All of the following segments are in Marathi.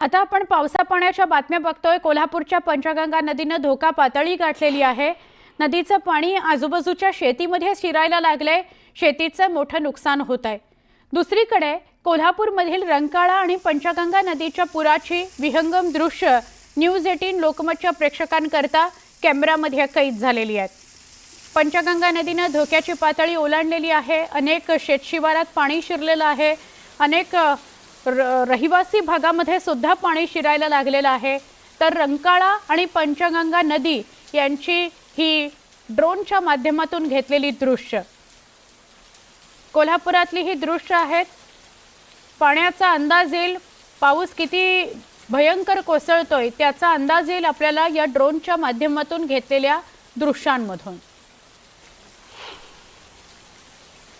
आता आपण पावसा पाण्याच्या बातम्या बघतोय। कोल्हापूरच्या पंचगंगा नदीने धोका पातळी गाठलेली आहे। नदीचं पाणी आजूबाजूच्या शेतीमध्ये शिरायला लागले, शेतीचं मोठं नुकसान होत आहे। दुसरीकडे कोल्हापूरमधील रंकाळा आणि पंचगंगा नदीच्या पुराची विहंगम दृश्य न्यूज 18 लोकमतच्या प्रेक्षकांकरता कॅमेरामध्ये कैद झालेली आहेत। पंचगंगा नदीने धोक्याची पातळी ओलांडलेली आहे। अनेक शेतशिवारात पाणी शिरलेलं आहे। अनेक रहिवासी भागामध्ये सुद्धा पाणी शिरायला लागलेलं आहे। तर रंकाळा आणि पंचगंगा नदी यांची ही ड्रोनच्या माध्यमातून घेतलेली दृश्य, कोल्हापुरातली ही दृश्य आहेत। पाण्याचा अंदाज येईल, पाऊस किती भयंकर कोसळतोय त्याचा अंदाज येईल आपल्याला या ड्रोनच्या माध्यमातून घेतलेल्या दृश्यांमधून।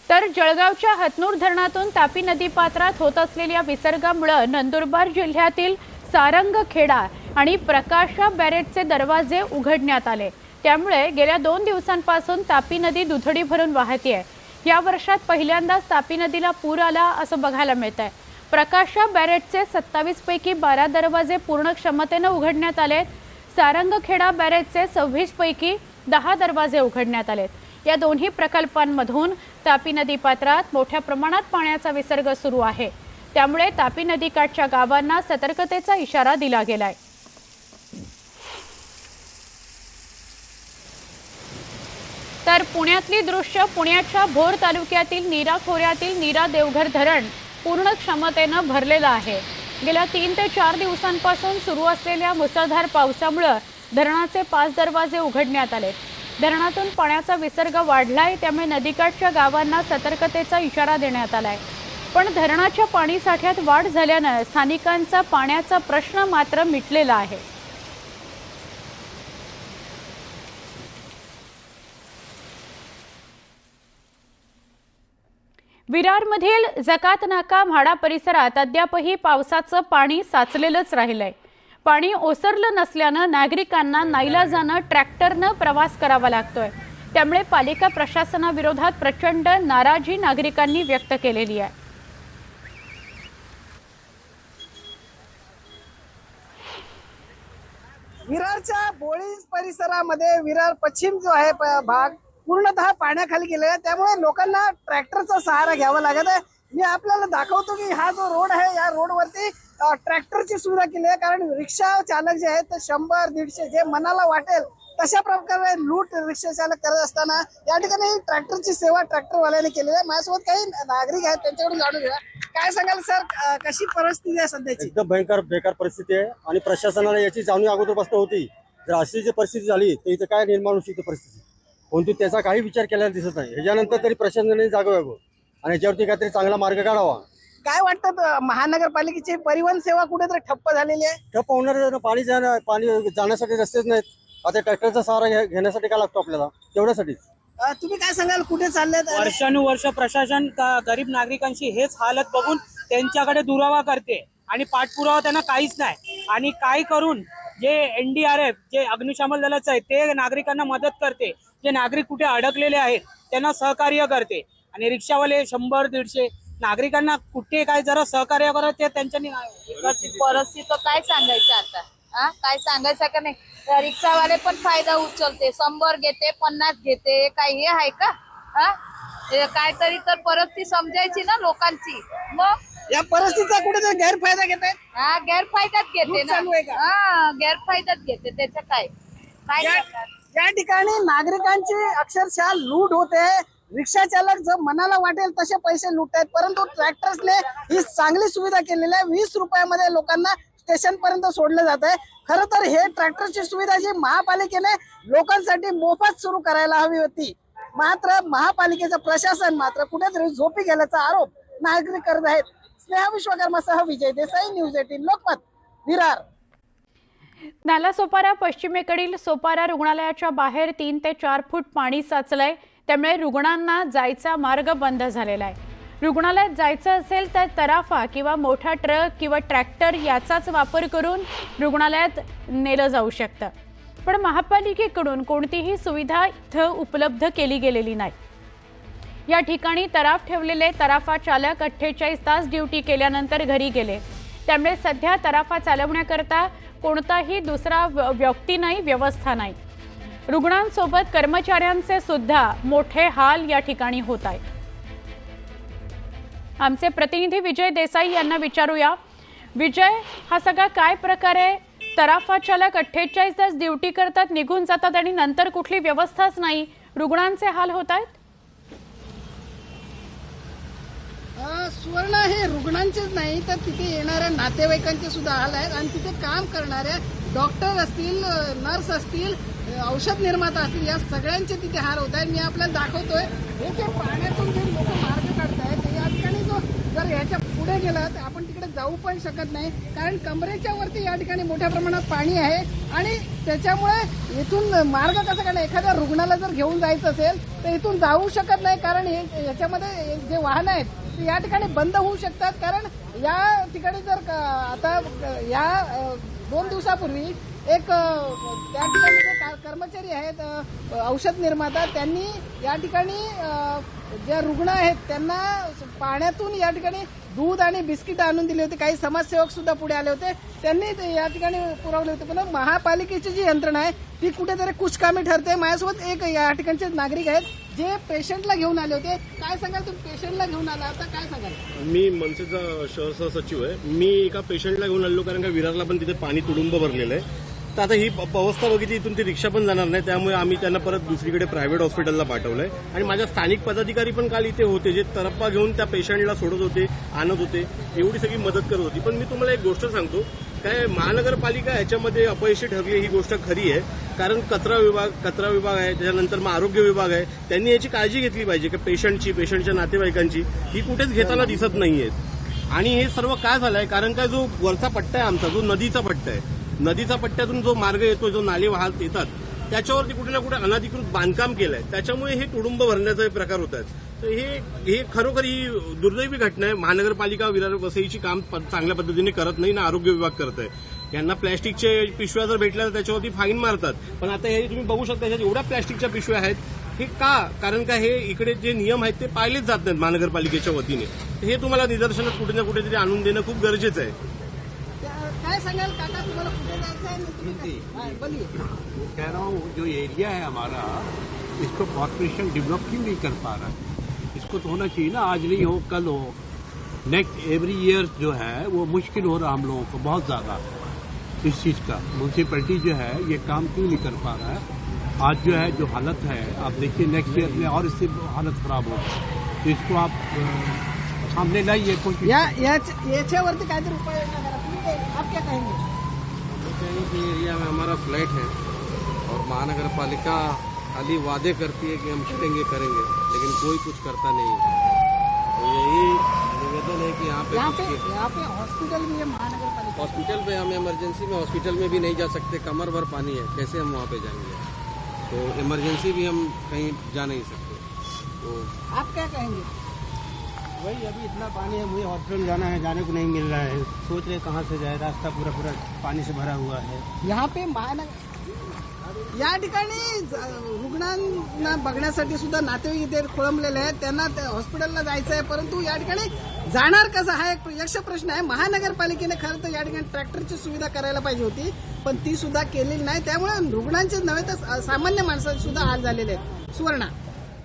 तर जळगावच्या हतनूर धरणातून तापी नदी पात्रात होत असलेल्या विसर्गामुळे नंदुरबार जिल्ह्यातील सारंगखेडा आणि प्रकाशा बॅरेजचे दरवाजे उघडण्यात आले। त्यामुळे गेल्या 2 दिवसांपासून तापी नदी दुथडी भरून वाहते। या वर्षात पहिल्यांदाच तापी नदीला पूर आला असं बघायला मिळतंय। प्रकाशा बॅरेजचे 27 पैकी 12 दरवाजे पूर्ण क्षमतेने उघडण्यात आले। सारंगखेडा बॅरेजचे 26 पैकी 10 दरवाजे उघडण्यात आले। या दोन्ही प्रकल्पांमधून तापी नदी पात्रात मोठ्या प्रमाणात पाण्याचा विसर्ग सुरू आहे। त्यामुळे तापी नदीकाठच्या गावांना सतर्कतेचा इशारा दिला गेलाय। तर पुण्यातली दृश्य, पुण्याच्या भोर तालुक्यातील नीरा खोऱ्यातील नीरा देवघर धरण पूर्ण क्षमतेने भरलेलं आहे। गेल्या 3 ते 4 दिवसांपासून सुरू असलेल्या मुसळधार पावसामुळे धरणाचे 5 दरवाजे उघडण्यात आले। धरणातून पाण्याचा विसर्ग वाढलाय, त्यामुळे नदीकाठच्या गावांना सतर्कतेचा इशारा देण्यात आलाय। पण धरणाच्या पाणीसाठ्यात वाढ झाल्याने स्थानिकांचा पाण्याचा प्रश्न मात्र मिटलेला आहे। विरारमधील जकात नाका म्हाडा परिसरात अद्यापही पावसाचं पाणी साचलेलंच राहिलंय। पाणी ओसरलं नसल्याने नागरिकांना नाईलाजाने ट्रॅक्टरने प्रवास करावा लागतोय। त्यामुळे पालिका प्रशासनाविरोधात प्रचंड नाराजी नागरिकांनी व्यक्त केलेली आहे। विरारच्या बोळी परिसरामध्ये विरार पश्चिम जो आहे भाग पूर्णतः पाण्याखाली गेलेला आहे। त्यामुळे लोकांना ट्रॅक्टरचा सहारा घ्यावा लागत आहे। मी आपल्याला दाखवतो की हा जो रोड आहे, या रोडवरती ट्रॅक्टरची सुविधा केली आहे। कारण रिक्षा चालक जे आहेत ते 100-150 जे मनाला वाटेल तशा प्रकारे लूट रिक्षा चालक करत असताना या ठिकाणी ट्रॅक्टरची सेवा ट्रॅक्टरवाल्याने केलेली आहे। माझ्यासोबत काही नागरिक आहेत, त्यांच्याकडून जाणून घेऊया। काय सांगाल सर, कशी परिस्थिती आहे सध्याची? एकदम भयंकर बेकार परिस्थिती आहे आणि प्रशासनाला याची जाणीव अगोदरपासून होती। जर अशी जी परिस्थिती झाली तर इथं काय निर्माण होऊ शकते परिस्थिती, कोणती त्याचा काही विचार केलेला दिसत नाही। ह्याच्यानंतर तरी प्रशासनाने जागं व्हावं आणि याच्यावरती काहीतरी चांगला मार्ग काढावा। काय वाटतं, महानगरपालिकेची परिवहन सेवा कुठेतरी ठप्प झालेली आहे? ठप्प होणार, पाणी जाण्यासाठी रस्तेच नाहीत। आता ट्रॅक्टरचा सहारा घेण्यासाठी काय लागतो आपल्याला, तेवढ्यासाठीच। तुम्ही काय सांगाल, कुठे चाललेत? वर्षानुवर्ष प्रशासन गरीब नागरिकांची हेच हालत बघून त्यांच्याकडे दुरावा करते आणि पाठपुरावा त्यांना काहीच नाही। आणि काय करून जे NDRF जे अग्निशमन दलाचं आहे ते नागरिकांना मदत करते, जे नागरिक कुठे अडकलेले आहेत त्यांना सहकार्य करते। आणि रिक्षावाले 100-150 नागरिकांना कुठे काय जरा सहकार्य करत ते त्यांच्या परिस्थिती काय सांगायचं आता, काय सांगायचं का नाही। रिक्षावाले पण फायदा उचलते, 100 घेते, 50 घेते, काय हे आहे का? काहीतरी तर परिस्थिती समजायची ना लोकांची। मग या परिस्थितीचा कुठेतरी गैरफायदा घेत आहेत। गैरफायद्यात घेते ना, चालू आहे का? गैरफायद्यात घेते, त्याचं काय करणार? या ठिकाणी नागरिकांची अक्षरशः लूट होते। रिक्षा चालक जो मनाला वाटेल तसे पैसे लूट आहेत, परंतु ट्रॅक्टर्सने ही चांगली सुविधा केलेली आहे। 20 रुपयामध्ये लोकांना स्टेशन पर्यंत सोडलं जात आहे। खरं तर हे ट्रॅक्टरची सुविधा जी महापालिकेने लोकांसाठी मोफत सुरू करायला हवी होती, मात्र महापालिकेचं प्रशासन मात्र कुठेतरी झोपी गेल्याचा आरोप नागरिक करत आहेत। स्नेहा विश्वकर्मासह विजय देसाई, न्यूज 18 लोकमत, विरार। नालासोपारा पश्चिमेकडील सोपारा रुग्णालयाच्या बाहेर 3 ते 4 फूट पाणी साचलंय। त्यामुळे रुग्णांना जायचा मार्ग बंद झालेला आहे। रुग्णालयात जायचं असेल तर तराफा किंवा मोठा ट्रक किंवा ट्रॅक्टर याचाच वापर करून रुग्णालयात नेलं जाऊ शकतं। पण महापालिकेकडून कोणतीही सुविधा इथं उपलब्ध केली गेलेली नाही। या ठिकाणी तराफ ठेवलेले तराफा चालक 48 तास ड्युटी केल्यानंतर घरी गेले। त्यामुळे सध्या तराफा चालवण्याकरता कोणताही दुसरा व्यक्ती नाही, व्यवस्था नाही. रुग्णांसोबत कर्मचाऱ्यांचे सुद्धा मोठे हाल या ठिकाणी होत आहेत. आमचे प्रतिनिधी विजय देसाई यांना विचारूया. विजय, हा सगळा काय प्रकार आहे? तराफा चालक 48 तास ड्युटी करतात, निघून जातात आणि नंतर कुठली व्यवस्थाच नाही, रुग्णांचे हाल होत आहेत. सुवर्ण, हे रुग्णांचेच नाही तर तिथे येणाऱ्या नातेवाईकांचे सुद्धा हाल आहेत आणि तिथे काम करणाऱ्या डॉक्टर असतील, नर्स असतील, औषध निर्माता असतील, या सगळ्यांचे तिथे हाल होत आहेत. मी आपल्याला दाखवतोय हे जे पाण्यातून जे लोक मार्ग काढतायत या ठिकाणी जर ह्याच्या पुढे गेलं तर आपण तिकडे जाऊ पण शकत नाही, कारण कमरेच्या वरती या ठिकाणी मोठ्या प्रमाणात पाणी आहे आणि त्याच्यामुळे इथून मार्ग कसा काढला. एखाद्या रुग्णाला जर घेऊन जायचं असेल तर इथून जाऊ शकत नाही, कारण याच्यामध्ये जे वाहन आहेत ते या ठिकाणी बंद होऊ शकतात. कारण या ठिकाणी जर आता या 2 दिवसापूर्वी एक त्या ठिकाणी जे कर्मचारी आहेत औषध निर्माता, त्यांनी या ठिकाणी ज्या रुग्ण आहेत त्यांना पाण्यातून या ठिकाणी दूध आणि बिस्किट आणून दिले होते. काही समाजसेवक सुद्धा पुढे आले होते, त्यांनी या ठिकाणी पुरवले होते. पण महापालिकेची जी यंत्रणा आहे ती कुठेतरी कुचकामी ठरते. माझ्यासोबत एक या ठिकाणचे नागरिक आहेत जे पेशंटला घेऊन आले होते. काय सांगाल, तुम्ही पेशंटला घेऊन आला आता, काय सांगाल? मी मनसेचा शहर सचिव आहे. मी एका पेशंटला घेऊन आलो, कारण का विरारला पण तिथे पाणी तुडुंब भरलेलं आहे. तर आता ही अवस्था बघितली, इथून ती रिक्षा पण जाणार नाही, त्यामुळे आम्ही त्यांना परत दुसरीकडे प्रायव्हेट हॉस्पिटलला पाठवलंय. आणि माझ्या स्थानिक पदाधिकारी पण काल इथे होते, जे तरप्पा घेऊन त्या पेशंटला सोडत होते, आणत होते, एवढी सगळी मदत करत होती. पण मी तुम्हाला एक गोष्ट सांगतो, काय महानगरपालिका ह्याच्यामध्ये अपयशी ठरली ही गोष्ट खरी आहे. कारण कचरा विभाग आहे, त्याच्यानंतर मग आरोग्य विभाग आहे, त्यांनी याची काळजी घेतली पाहिजे की पेशंटच्या नातेवाईकांची ही कुठेच घेताना दिसत नाहीयेत. आणि हे सर्व काय झालंय, कारण काय जो वरचा पट्टा आहे आमचा, जो नदीचा पट्टा आहे, नदीचा पट्ट्यातून जो मार्ग येतो, जो नाले वाहत येतात, त्याच्यावरती कुठे ना कुठे अनधिकृत बांधकाम केलंय, त्याच्यामुळे हे तुडुंब भरण्याचे प्रकार होत आहेत. तर हे खरोखर ही दुर्दैवी घटना आहे. महानगरपालिका विरार वसईची काम चांगल्या पद्धतीने करत नाही ना आरोग्य विभाग करत आहे. यांना प्लॅस्टिकचे पिशव्या जर भेटल्या तर त्याच्यावरती फाईन मारतात. पण आता हे तुम्ही बघू शकता, त्याच्यात एवढ्या प्लॅस्टिकच्या पिशव्या आहेत. हे का? कारण का हे इकडे जे नियम आहेत ते पाळलेच जात नाहीत महानगरपालिकेच्या वतीने. हे तुम्हाला निदर्शनात कुठे ना कुठेतरी आणून देणं खूप गरजेचं आहे. काय सांगाल काका, तुम्हाला कुठे जायचं आहे? बोलिए. कह रहा हूँ, जो एरिया है हमारा, इसको कॉर्पोरेशन डेवलप क्यों नहीं कर पा रहा है? इसको तो होना चाहिए ना, आज नहीं हो कल हो, नेक्स्ट एवरी ईयर जो है वो मुश्किल हो रहा हम लोगों को बहुत ज्यादा इस चीज का. म्यूनसिपैलिटी जो है ये काम क्यों नहीं कर पा रहा है? आज जो है जो हालत है, आप देखिए नेक्स्ट ईयर में और इससे हालत खराब होगी. तो इसको आप सामने लाइए. याच्यावरती काहीतरी उपाययोजना करा. आप क्या कहेंगे? एरिया में हमारा फ्लैट है और महानगर पालिका खाली वादे करती है कि हम करेंगे, लेकिन कोई कुछ करता नहीं है. तो यही निवेदन है कि यहाँ पे हॉस्पिटल भी है महानगर पालिका. हॉस्पिटल पे हम इमरजेंसी में हॉस्पिटल में भी नहीं जा सकते, कमर भर पानी है, कैसे हम वहाँ पे जाएंगे? तो इमरजेंसी भी हम कहीं जा नहीं सकते. तो आप क्या कहेंगे? वही अभी इतना पानी है, मुझे हॉस्पिटल जाना है, जाने को नहीं मिल रहा है. सोच रहे कहाँ से जाए, रास्ता पूरा पानी से भरा हुआ है. यहाँ पे या ठिकाणी रुग्णांना बघण्यासाठी सुद्धा नातेवाईक इथे खोळंबलेले आहेत. त्यांना हॉस्पिटलला जायचं आहे, परंतु या ठिकाणी जाणार कसं हा एक यक्ष प्रश्न आहे. महानगरपालिकेने खरं तर या ठिकाणी ट्रॅक्टरची सुविधा करायला पाहिजे होती, पण ती सुद्धा केलेली नाही. त्यामुळे रुग्णांचेच नव्हे तर सामान्य माणसांचे सुद्धा हाल झालेले आहेत. सुवर्णा.